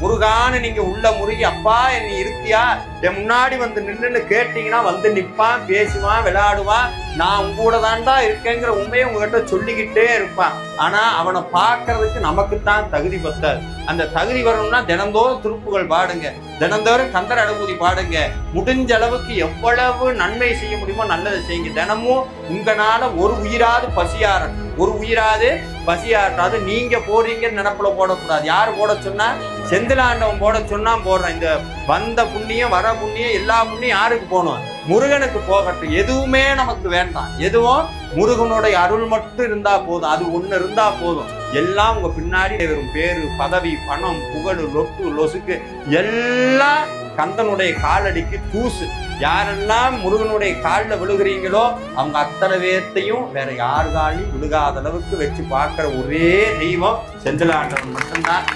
முருகான்னு நீங்க உள்ள முருகி அப்பா நீ இருக்கியா என் முன்னாடி வந்து நின்றுன்னு கேட்டீங்கன்னா வந்து நிற்பான், பேசுவான், விளையாடுவான். நான் உங்க கூட தான்டா இருக்கேங்கிற உண்மையை உங்ககிட்ட சொல்லிக்கிட்டே இருப்பான். ஆனா அவனை பார்க்கறதுக்கு நமக்குத்தான் தகுதி பத்தாது. அந்த தகுதி வரணும்னா தினந்தோறும் திருப்புகள் பாடுங்க, தினந்தோறும் கந்தர் அனுபூதி பாடுங்க. முடிஞ்ச அளவுக்கு எவ்வளவு நன்மை செய்ய முடியுமோ நல்லதை செய்யுங்க. தினமும் உங்களால ஒரு உயிராது பசியாட்டாது நீங்க போறீங்கன்னு நினப்புல போடக்கூடாது. யாரு போட சொன்னா? செந்திலாண்டவன் போட சொன்னா போடுறேன். இந்த வந்த புண்ணியம் வர புண்ணியம் எல்லா புண்ணியம் யாருக்கு போகணும்? முருகனுக்கு போகட்டும். எதுவுமே நமக்கு வேண்டாம். எதுவும் முருகனுடைய அருள் மட்டும் இருந்தா போதும். அது ஒண்ணு இருந்தா போதும். எல்லாம் உங்க பின்னாடி வரும். பேரு, பதவி, பணம், புகழ், லொட்டு லொசுக்கு எல்லாம் கந்தனுடைய காலடிக்கு தூசு. யாரெல்லாம் முருகனுடைய காலில் விழுகிறீங்களோ அவங்க அத்தனை பேர்த்தையும் வேற யார் காலையும் விழுகாத அளவுக்கு வச்சு பார்க்கிற ஒரே தெய்வம் செந்திலாண்டவன் மட்டும்தான்.